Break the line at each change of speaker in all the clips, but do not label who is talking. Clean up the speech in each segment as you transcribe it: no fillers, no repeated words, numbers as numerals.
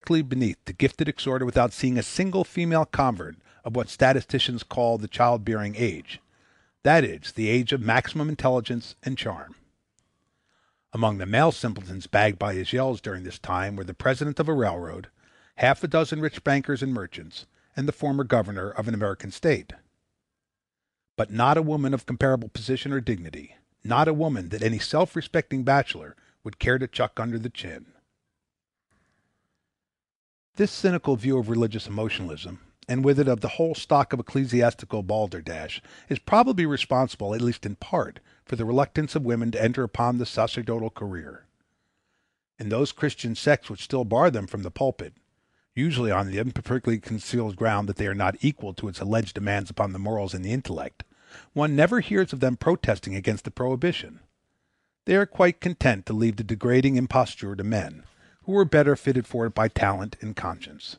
practically beneath the gifted exhorter without seeing a single female convert of what statisticians call the childbearing age, that is, the age of maximum intelligence and charm. Among the male simpletons bagged by his yells during this time were the president of a railroad, half a dozen rich bankers and merchants, and the former governor of an American state. But not a woman of comparable position or dignity, not a woman that any self-respecting bachelor would care to chuck under the chin. This cynical view of religious emotionalism, and with it of the whole stock of ecclesiastical balderdash, is probably responsible, at least in part, for the reluctance of women to enter upon the sacerdotal career. In those Christian sects which still bar them from the pulpit, usually on the imperfectly concealed ground that they are not equal to its alleged demands upon the morals and the intellect, one never hears of them protesting against the prohibition. They are quite content to leave the degrading imposture to men, who are better fitted for it by talent and conscience.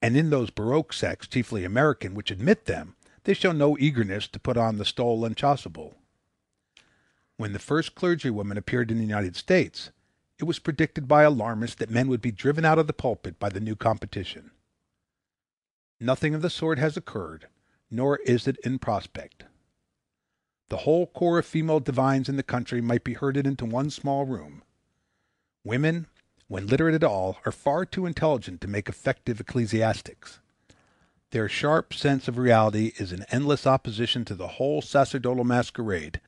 And in those Baroque sects, chiefly American, which admit them, they show no eagerness to put on the stole and chasuble. When the first clergywoman appeared in the United States, it was predicted by alarmists that men would be driven out of the pulpit by the new competition. Nothing of the sort has occurred, nor is it in prospect. The whole corps of female divines in the country might be herded into one small room. Women, when literate at all, are far too intelligent to make effective ecclesiastics. Their sharp sense of reality is in endless opposition to the whole sacerdotal masquerade,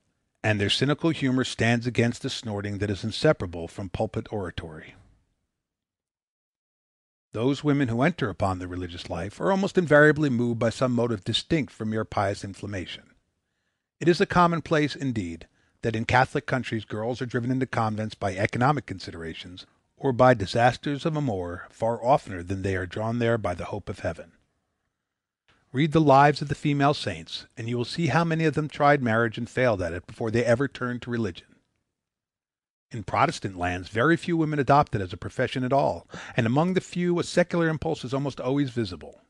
and their cynical humor stands against the snorting that is inseparable from pulpit oratory. Those women who enter upon the religious life are almost invariably moved by some motive distinct from mere pious inflammation. It is a commonplace, indeed, that in Catholic countries girls are driven into convents by economic considerations or by disasters of amour far oftener than they are drawn there by the hope of heaven. Read the lives of the female saints, and you will see how many of them tried marriage and failed at it before they ever turned to religion. In Protestant lands, very few women adopt it as a profession at all, and among the few a secular impulse is almost always visible.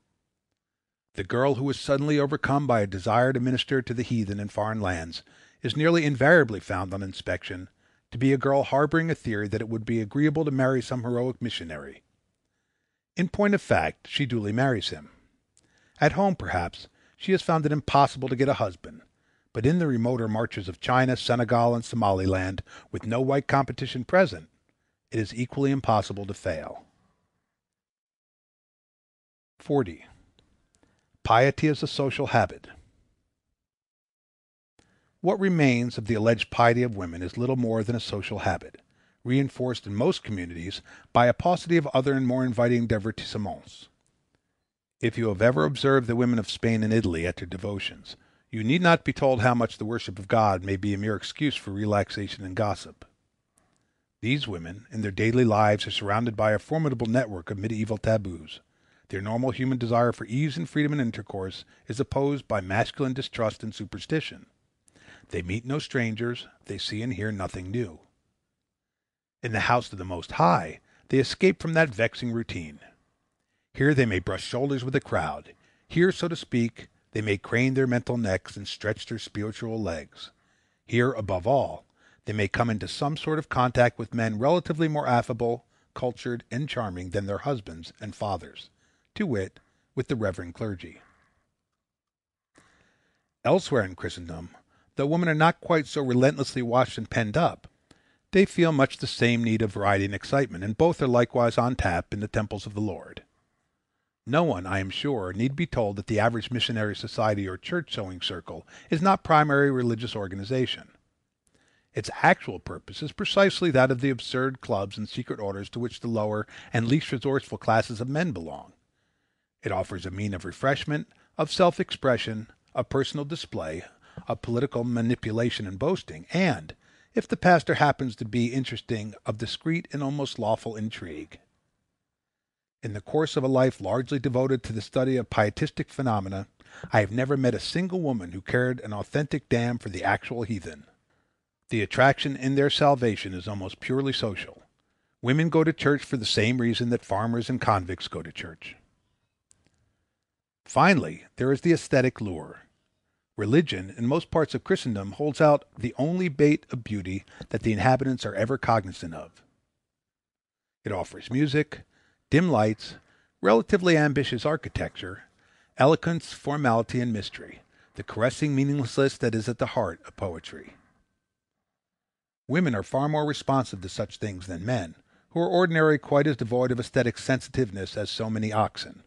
The girl who is suddenly overcome by a desire to minister to the heathen in foreign lands is nearly invariably found on inspection to be a girl harboring a theory that it would be agreeable to marry some heroic missionary. In point of fact, she duly marries him. At home, perhaps, she has found it impossible to get a husband, but in the remoter marches of China, Senegal, and Somaliland, with no white competition present, it is equally impossible to fail. 40. Piety as a social habit. What remains of the alleged piety of women is little more than a social habit, reinforced in most communities by a paucity of other and more inviting divertissements. If you have ever observed the women of Spain and Italy at their devotions, you need not be told how much the worship of God may be a mere excuse for relaxation and gossip. These women, in their daily lives, are surrounded by a formidable network of medieval taboos. Their normal human desire for ease and freedom in intercourse is opposed by masculine distrust and superstition. They meet no strangers, they see and hear nothing new. In the house of the Most High, they escape from that vexing routine. Here they may brush shoulders with the crowd. Here, so to speak, they may crane their mental necks and stretch their spiritual legs. Here, above all, they may come into some sort of contact with men relatively more affable, cultured, and charming than their husbands and fathers, to wit, with the reverend clergy. Elsewhere in Christendom, though women are not quite so relentlessly watched and penned up, they feel much the same need of variety and excitement, and both are likewise on tap in the temples of the Lord. No one, I am sure, need be told that the average missionary society or church sewing circle is not primary religious organization. Its actual purpose is precisely that of the absurd clubs and secret orders to which the lower and least resourceful classes of men belong. It offers a mean of refreshment, of self-expression, of personal display, of political manipulation and boasting, and, if the pastor happens to be interesting, of discreet and almost lawful intrigue. In the course of a life largely devoted to the study of pietistic phenomena, I have never met a single woman who cared an authentic damn for the actual heathen. The attraction in their salvation is almost purely social. Women go to church for the same reason that farmers and convicts go to church. Finally, there is the aesthetic lure. Religion, in most parts of Christendom, holds out the only bait of beauty that the inhabitants are ever cognizant of. It offers music, dim lights, relatively ambitious architecture, eloquence, formality, and mystery, the caressing meaninglessness that is at the heart of poetry. Women are far more responsive to such things than men, who are ordinarily quite as devoid of aesthetic sensitiveness as so many oxen.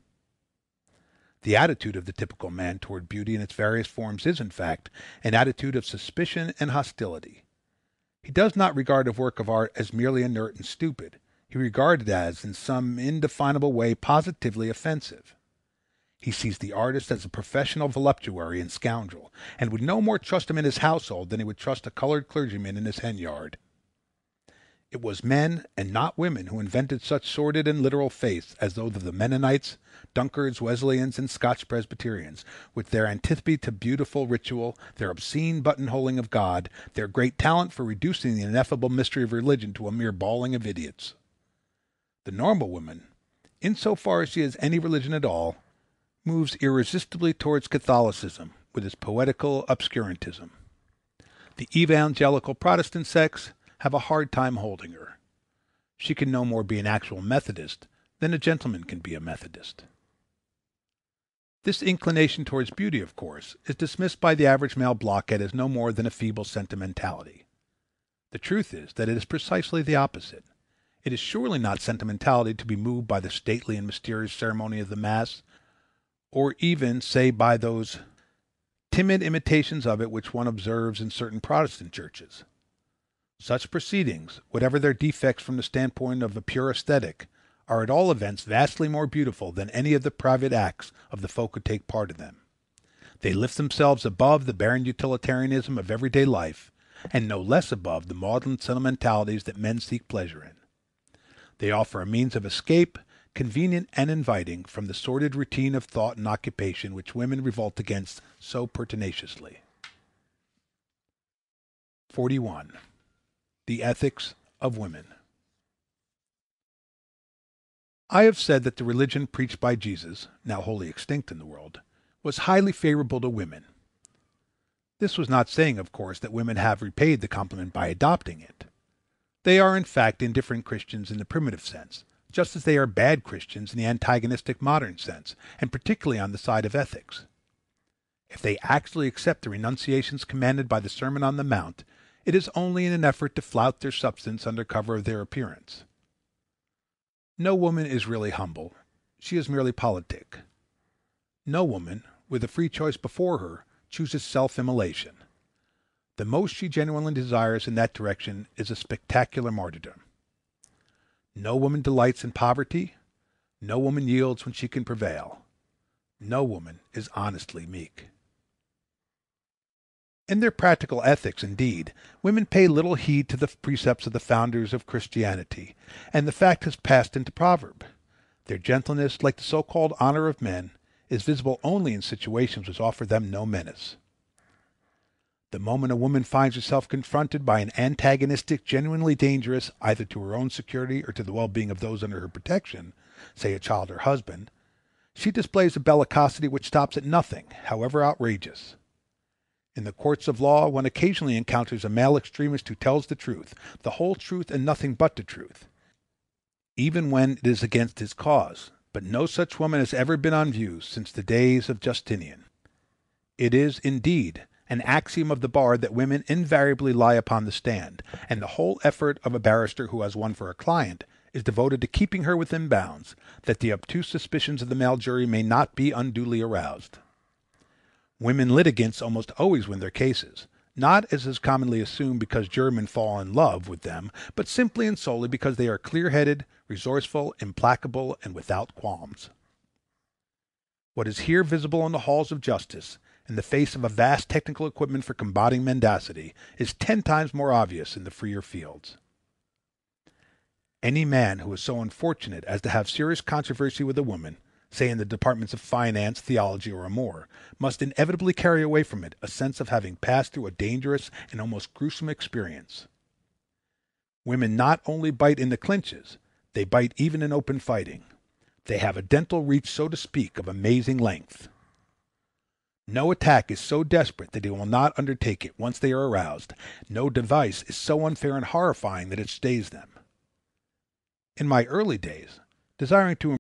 The attitude of the typical man toward beauty in its various forms is, in fact, an attitude of suspicion and hostility. He does not regard a work of art as merely inert and stupid. He regards it as, in some indefinable way, positively offensive. He sees the artist as a professional voluptuary and scoundrel, and would no more trust him in his household than he would trust a colored clergyman in his hen-yard. It was men and not women who invented such sordid and literal faiths as those of the Mennonites, Dunkards, Wesleyans, and Scotch Presbyterians, with their antipathy to beautiful ritual, their obscene buttonholing of God, their great talent for reducing the ineffable mystery of religion to a mere bawling of idiots. The normal woman, in so far as she has any religion at all, moves irresistibly towards Catholicism with its poetical obscurantism. The evangelical Protestant sects have a hard time holding her. She can no more be an actual Methodist than a gentleman can be a Methodist. This inclination towards beauty, of course, is dismissed by the average male blockhead as no more than a feeble sentimentality. The truth is that it is precisely the opposite. It is surely not sentimentality to be moved by the stately and mysterious ceremony of the Mass, or even, say, by those timid imitations of it which one observes in certain Protestant churches. Such proceedings, whatever their defects from the standpoint of a pure aesthetic, are at all events vastly more beautiful than any of the private acts of the folk who take part in them. They lift themselves above the barren utilitarianism of everyday life, and no less above the maudlin sentimentalities that men seek pleasure in. They offer a means of escape, convenient and inviting, from the sordid routine of thought and occupation which women revolt against so pertinaciously. 41. The ethics of women. I have said that the religion preached by Jesus, now wholly extinct in the world, was highly favorable to women. This was not saying, of course, that women have repaid the compliment by adopting it. They are, in fact, indifferent Christians in the primitive sense, just as they are bad Christians in the antagonistic modern sense, and particularly on the side of ethics. If they actually accept the renunciations commanded by the Sermon on the Mount, it is only in an effort to flout their substance under cover of their appearance. No woman is really humble. She is merely politic. No woman, with a free choice before her, chooses self-immolation. The most she genuinely desires in that direction is a spectacular martyrdom. No woman delights in poverty. No woman yields when she can prevail. No woman is honestly meek. In their practical ethics, indeed, women pay little heed to the precepts of the founders of Christianity, and the fact has passed into proverb. Their gentleness, like the so-called honor of men, is visible only in situations which offer them no menace. The moment a woman finds herself confronted by an antagonistic, genuinely dangerous, either to her own security or to the well-being of those under her protection, say a child or husband, she displays a bellicosity which stops at nothing, however outrageous. In the courts of law, one occasionally encounters a male extremist who tells the truth, the whole truth and nothing but the truth, even when it is against his cause, but no such woman has ever been on view since the days of Justinian. It is, indeed, an axiom of the bar that women invariably lie upon the stand, and the whole effort of a barrister who has one for a client is devoted to keeping her within bounds, that the obtuse suspicions of the male jury may not be unduly aroused. Women litigants almost always win their cases, not, as is commonly assumed, because jurymen fall in love with them, but simply and solely because they are clear-headed, resourceful, implacable, and without qualms. What is here visible in the halls of justice, in the face of a vast technical equipment for combating mendacity, is 10 times more obvious in the freer fields. Any man who is so unfortunate as to have serious controversy with a woman, say in the departments of finance, theology, or more, must inevitably carry away from it a sense of having passed through a dangerous and almost gruesome experience. Women not only bite in the clinches, they bite even in open fighting. They have a dental reach, so to speak, of amazing length. No attack is so desperate that they will not undertake it once they are aroused. No device is so unfair and horrifying that it stays them. In my early days, desiring to